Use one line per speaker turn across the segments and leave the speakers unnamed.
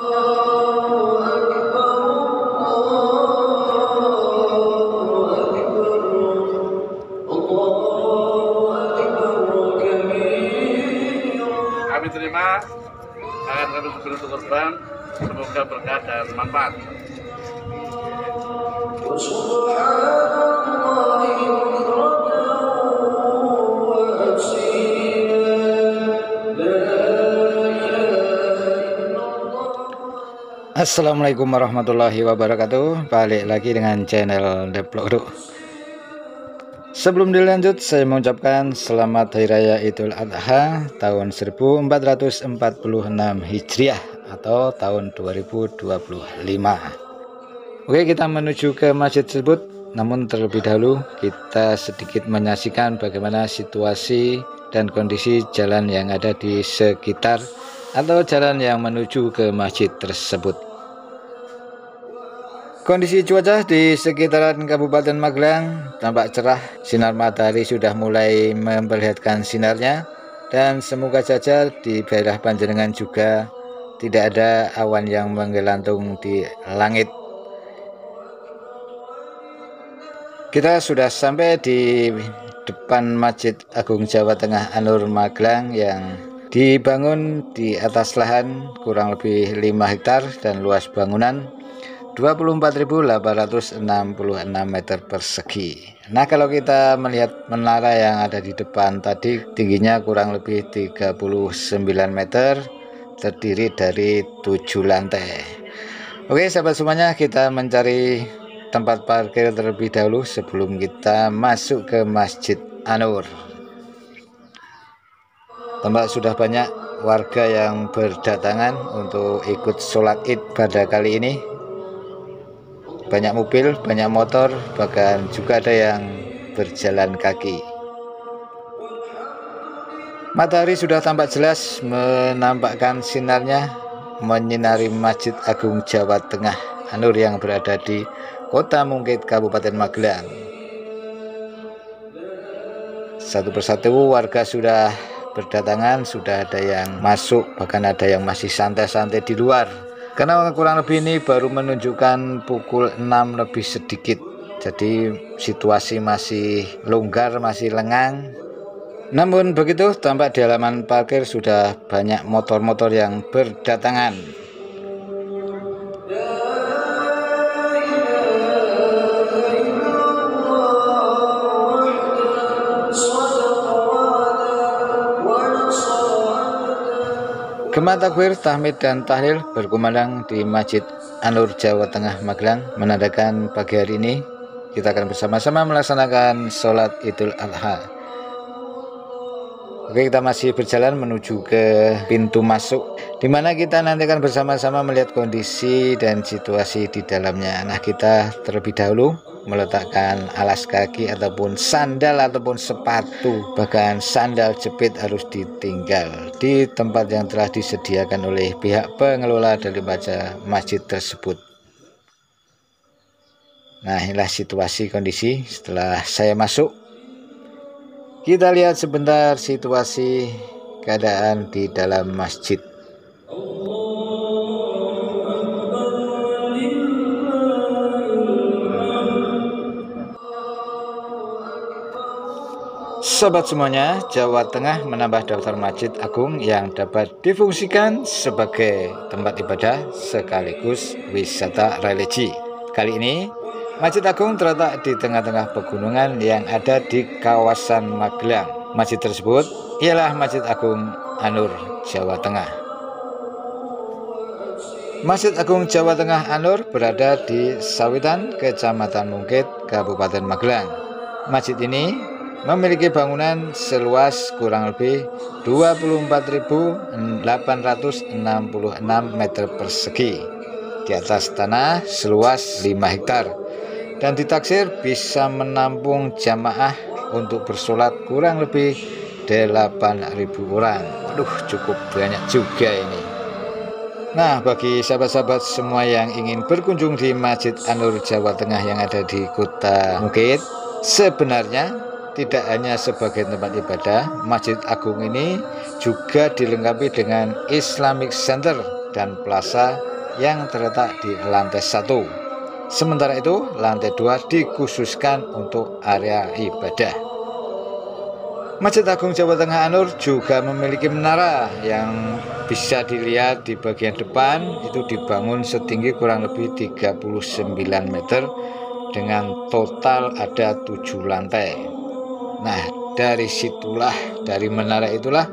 Kami terima, akan kami beri untuk korban, semoga berkah dan manfaat.
Assalamualaikum warahmatullahi wabarakatuh. Balik lagi dengan channel Deplok. Sebelum dilanjut, saya mengucapkan selamat Hari Raya Idul Adha tahun 1446 Hijriah atau tahun 2025. Oke, kita menuju ke masjid tersebut. Namun terlebih dahulu kita sedikit menyaksikan bagaimana situasi dan kondisi jalan yang ada di sekitar atau jalan yang menuju ke masjid tersebut. Kondisi cuaca di sekitaran Kabupaten Magelang tampak cerah, sinar matahari sudah mulai memperlihatkan sinarnya, dan semoga saja di daerah Panjenengan juga tidak ada awan yang menggelantung di langit. Kita sudah sampai di depan Masjid Agung Jawa Tengah An-Nur Magelang yang dibangun di atas lahan kurang lebih 5 hektar dan luas bangunan 24.866 meter persegi. Nah, kalau kita melihat menara yang ada di depan tadi, tingginya kurang lebih 39 meter, terdiri dari 7 lantai. Oke sahabat semuanya, kita mencari tempat parkir terlebih dahulu sebelum kita masuk ke Masjid An-Nur. Tampak sudah banyak warga yang berdatangan untuk ikut sholat id pada kali ini. Banyak mobil, banyak motor, bahkan juga ada yang berjalan kaki. Matahari sudah tampak jelas menampakkan sinarnya menyinari Masjid Agung Jawa Tengah An-Nur yang berada di Kota Mungkit, Kabupaten Magelang. Satu persatu warga sudah berdatangan, sudah ada yang masuk, bahkan ada yang masih santai-santai di luar. Karena kurang lebih ini baru menunjukkan pukul 6 lebih sedikit. Jadi situasi masih longgar, masih lengang. Namun begitu, tampak di halaman parkir sudah banyak motor-motor yang berdatangan. Gema takbir, tahmid, dan tahlil berkumandang di Masjid An-Nur Jawa Tengah Magelang, menandakan pagi hari ini kita akan bersama-sama melaksanakan sholat Idul Adha. Oke, kita masih berjalan menuju ke pintu masuk, di mana kita nanti akan bersama-sama melihat kondisi dan situasi di dalamnya. Nah, kita terlebih dahulu meletakkan alas kaki ataupun sandal ataupun sepatu, bahkan sandal jepit harus ditinggal di tempat yang telah disediakan oleh pihak pengelola daripada masjid tersebut. Nah, inilah situasi kondisi setelah saya masuk. Kita lihat sebentar situasi keadaan di dalam masjid. Sobat semuanya, Jawa Tengah menambah daftar Masjid Agung yang dapat difungsikan sebagai tempat ibadah sekaligus wisata religi. Kali ini, Masjid Agung terletak di tengah-tengah pegunungan yang ada di kawasan Magelang. Masjid tersebut ialah Masjid Agung An-Nur Jawa Tengah. Masjid Agung Jawa Tengah An-Nur berada di Sawitan, Kecamatan Mungkit, Kabupaten Magelang. Masjid ini memiliki bangunan seluas kurang lebih 24.866 meter persegi di atas tanah seluas 5 hektar dan ditaksir bisa menampung jamaah untuk bersolat kurang lebih 8.000 orang. Aduh, cukup banyak juga ini. Nah, bagi sahabat-sahabat semua yang ingin berkunjung di Masjid An-Nur Jawa Tengah yang ada di Kota Mungkit, sebenarnya tidak hanya sebagai tempat ibadah, Masjid Agung ini juga dilengkapi dengan Islamic Center dan Plaza yang terletak di lantai 1. Sementara itu, lantai 2 dikhususkan untuk area ibadah. Masjid Agung Jawa Tengah An-Nur juga memiliki menara yang bisa dilihat di bagian depan. Itu dibangun setinggi kurang lebih 39 meter dengan total ada 7 lantai. Nah, dari menara itulah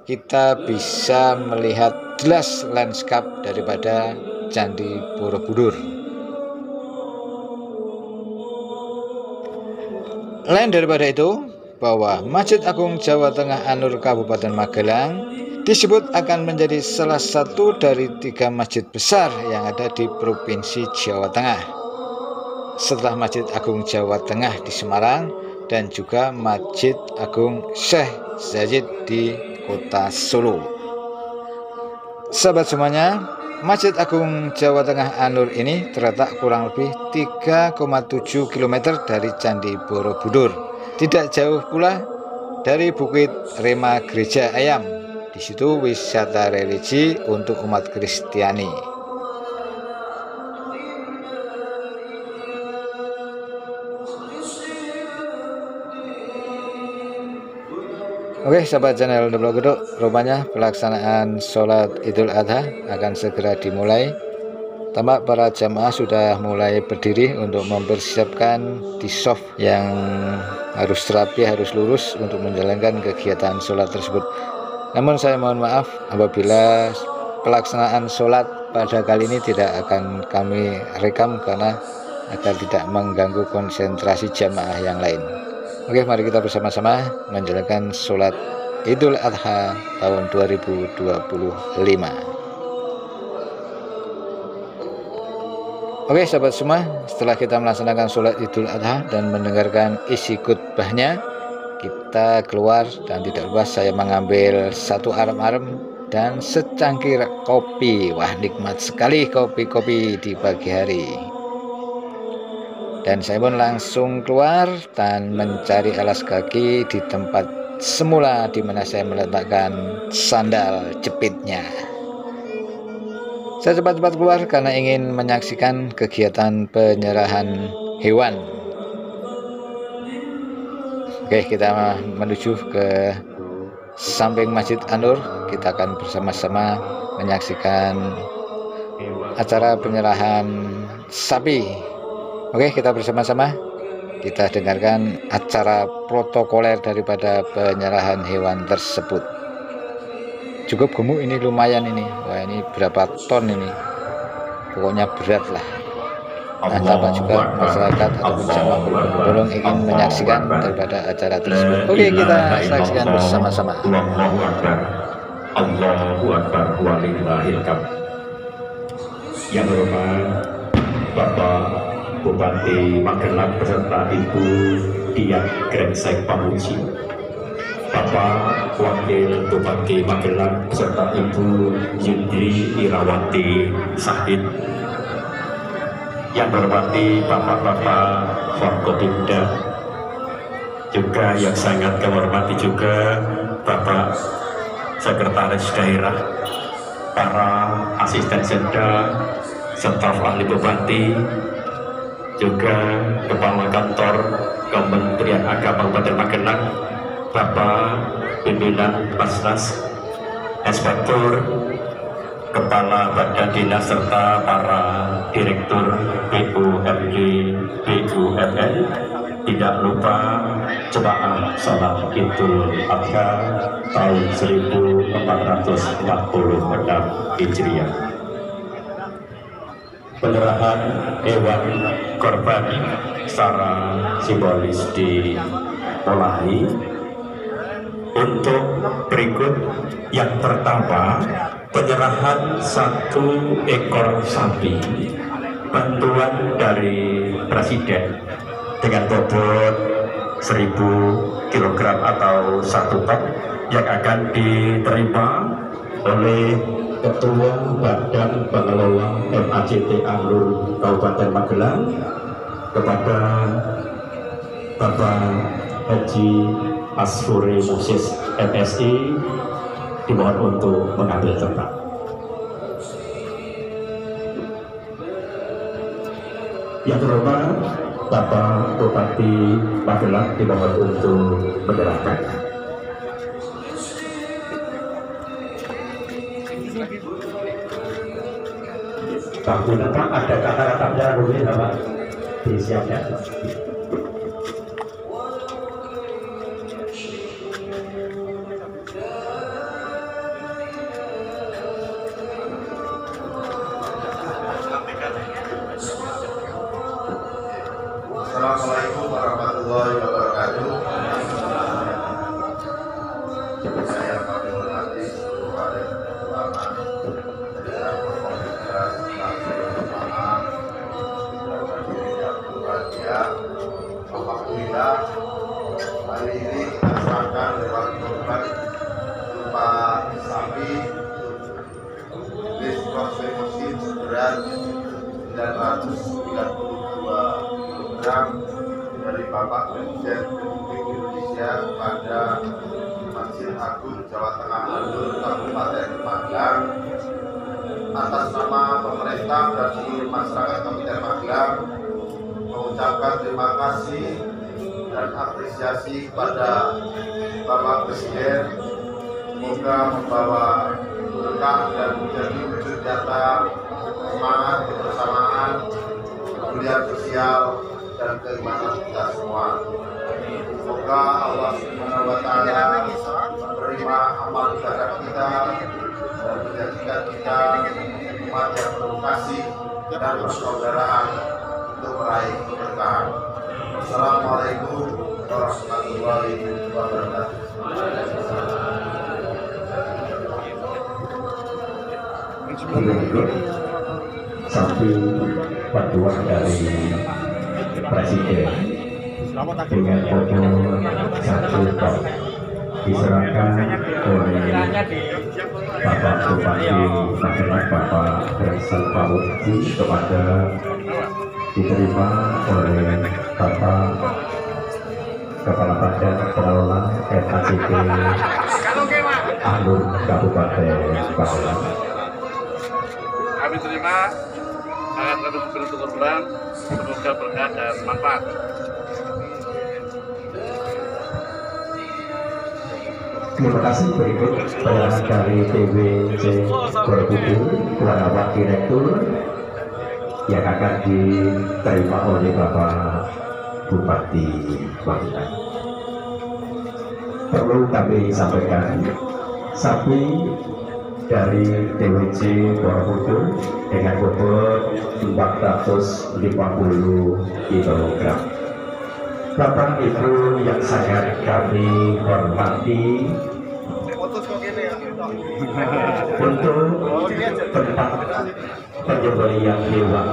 kita bisa melihat jelas lanskap daripada Candi Borobudur. Lain daripada itu, bahwa Masjid Agung Jawa Tengah An-Nur Kabupaten Magelang disebut akan menjadi salah satu dari 3 masjid besar yang ada di Provinsi Jawa Tengah, setelah Masjid Agung Jawa Tengah di Semarang dan juga Masjid Agung Syekh Zayed di Kota Solo. Sahabat semuanya, Masjid Agung Jawa Tengah An-Nur ini terletak kurang lebih 3,7 km dari Candi Borobudur. Tidak jauh pula dari Bukit Rema Gereja Ayam. Di situ wisata religi untuk umat Kristiani. Oke, sahabat channel The Blog Geduk, rupanya pelaksanaan sholat Idul Adha akan segera dimulai. Tampak para jamaah sudah mulai berdiri untuk mempersiapkan di soft yang harus rapi, harus lurus untuk menjalankan kegiatan sholat tersebut. Namun saya mohon maaf apabila pelaksanaan sholat pada kali ini tidak akan kami rekam karena agar tidak mengganggu konsentrasi jamaah yang lain. Oke, mari kita bersama-sama menjalankan sholat Idul Adha tahun 2025. Oke sahabat semua, setelah kita melaksanakan sholat Idul Adha dan mendengarkan isi khutbahnya, kita keluar dan tidak lupa saya mengambil satu arem-arem dan secangkir kopi. Wah, nikmat sekali kopi-kopi di pagi hari. Dan saya pun langsung keluar dan mencari alas kaki di tempat semula di mana saya meletakkan sandal jepitnya. Saya cepat-cepat keluar karena ingin menyaksikan kegiatan penyerahan hewan. Oke, kita menuju ke samping Masjid An-Nur. Kita akan bersama-sama menyaksikan acara penyerahan sapi. Oke, kita bersama-sama kita dengarkan acara protokoler daripada penyerahan hewan tersebut. Cukup gemuk ini, lumayan ini. Wah, ini berapa ton ini, pokoknya berat lah. Nah, tampak juga masyarakat ataupun jamaah berbondong-bondong ingin menyaksikan daripada acara tersebut. Oke, kita saksikan bersama-sama.
Allahu Akbar walillahil hamd. Yang hormat Bapak Bupati Magelang beserta Ibu Dian Grensek Pamuji, Bapak Wakil Bupati Magelang beserta Ibu Yudri Irawati Sahid, yang berhormati Bapak-Bapak Forkopimda, juga yang sangat kami hormati juga Bapak Sekretaris Daerah, para asisten Sekda, staf ahli Bupati, juga Kepala Kantor Kementerian Agama Kabupaten Magelang, Bapak Pimpinan Basnas, Inspektur, Kepala Badan Dinas serta para Direktur BUMD, BUMN, tidak lupa jemaah salat Idul Adha tahun 1446 Hijriah. Penyerahan hewan korban secara simbolis dimulai. Untuk berikut, yang pertama, penyerahan 1 ekor sapi, bantuan dari Presiden dengan bobot 1000 kg atau 1 ton yang akan diterima oleh Ketua Badan Pengelola MAJT An-Nur Kabupaten Magelang kepada Bapak Haji Asfuri Musis MSI, dimohon untuk mengambil tempat. Yang terhormat Bapak Bupati Magelang dimohon untuk menyerahkan. Bang Gunawan ada kata-kata bicara dulu ya Pak, disiapkan.
Assalamualaikum warahmatullahi wabarakatuh. Saya kami hormati seluruh alim ulama dan komunitas jamaah dan bahagia. Alhamdulillah hari ini kita serahkan lewat korban berupa sapi jenis cross musim seberat 992 kg dari Bapak Presiden Republik Indonesia pada Masjid Agung Jawa Tengah Alur Kabupaten Magelang atas nama pemerintah dan seluruh masyarakat Kabupaten Magelang mengucapkan terima kasih dan apresiasi kepada Bapak Presiden. Semoga membawa berkah dan menjadi wujud nyata semangat kebersamaan, kemuliaan sosial dan keimanan kita semua. Semoga Allah Subhanahu wa Ta'ala menerima amal ibadah kita dan menjadikan kita umat yang penuh kasih dan persaudaraan untuk meraih keberkahan. Assalamualaikum warahmatullahi wabarakatuh.
Satu bantuan dari Presiden dengan foto 1 ton diserahkan oleh Bapak Bupati Magelang Bapak Dresel Pawuji kepada diterima oleh Bapak Kepala Badan Pengelola FACP Alur Kabupaten Magelang.
Kami terima, akan kami beri korban, semoga berkah dan manfaat.
Terima kasih. Berikut penyerahan dari TWC Borobudur kepada Pak Direktur yang akan diterima oleh Bapak Bupati Magelang. Perlu kami sampaikan, sapi dari TWC Borobudur dengan bobot 450 kg. Bapak Ibu yang sangat kami hormati, untuk tempat penyembelihan hewan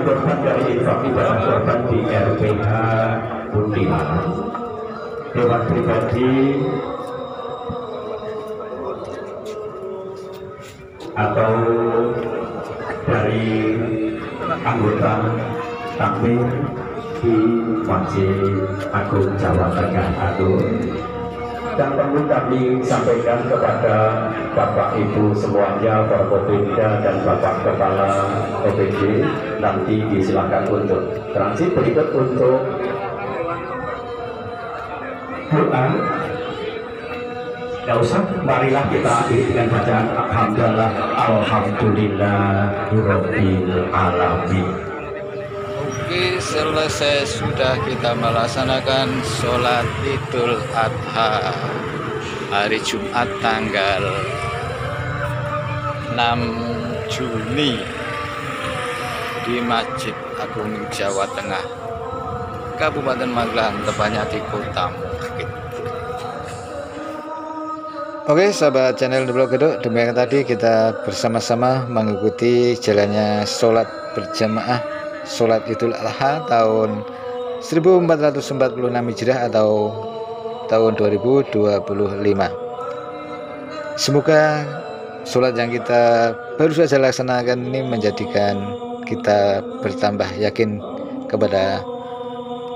korban dari infak ibadah korban di RPH Kuntilan, hewan pribadi atau dari anggota takmir di Masjid Agung Jawa Tengah Alur. Dan perlu kami sampaikan kepada Bapak Ibu semuanya, Forkopimda dan Bapak Kepala OPD, nanti disilakan untuk transit. Berikut untuk doa. Tidak usah, marilah kita akhiri dengan bacaan Alhamdulillah, Alhamdulillahirabbil alamin.
Oke, selesai sudah kita melaksanakan sholat Idul Adha hari Jumat tanggal 6 Juni di Masjid Agung Jawa Tengah Kabupaten Magelang, tepatnya di Kota Mukit. Oke, sahabat channel Blog Gedok, demikian tadi kita bersama-sama mengikuti jalannya sholat berjamaah sholat Idul Adha tahun 1446 Hijriah atau tahun 2025. Semoga sholat yang kita baru saja laksanakan ini menjadikan kita bertambah yakin kepada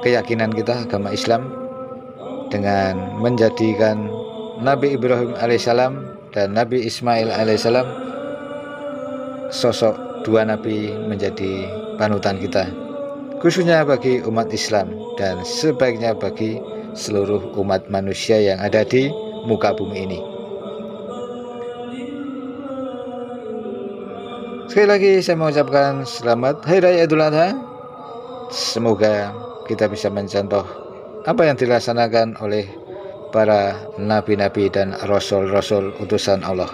keyakinan kita agama Islam, dengan menjadikan Nabi Ibrahim alaihissalam dan Nabi Ismail alaihissalam sosok dua nabi menjadi panutan kita, khususnya bagi umat Islam dan sebaiknya bagi seluruh umat manusia yang ada di muka bumi ini. Sekali lagi saya mengucapkan selamat Hari Raya Idul Adha. Semoga kita bisa mencontoh apa yang dilaksanakan oleh para nabi-nabi dan rasul-rasul utusan Allah.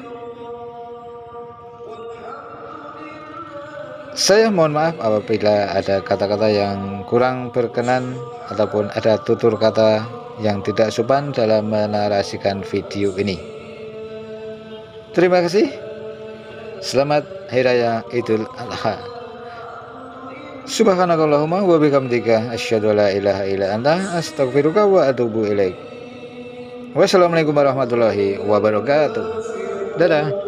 Saya mohon maaf apabila ada kata-kata yang kurang berkenan ataupun ada tutur kata yang tidak sopan dalam menarasikan video ini. Terima kasih. Selamat Hari Raya Idul Adha. Subhanakallahumma wa bihamdika asyhadu an la ilaha illa anta astaghfiruka wa atubu ilaik. Wassalamualaikum warahmatullahi wabarakatuh. Dadah.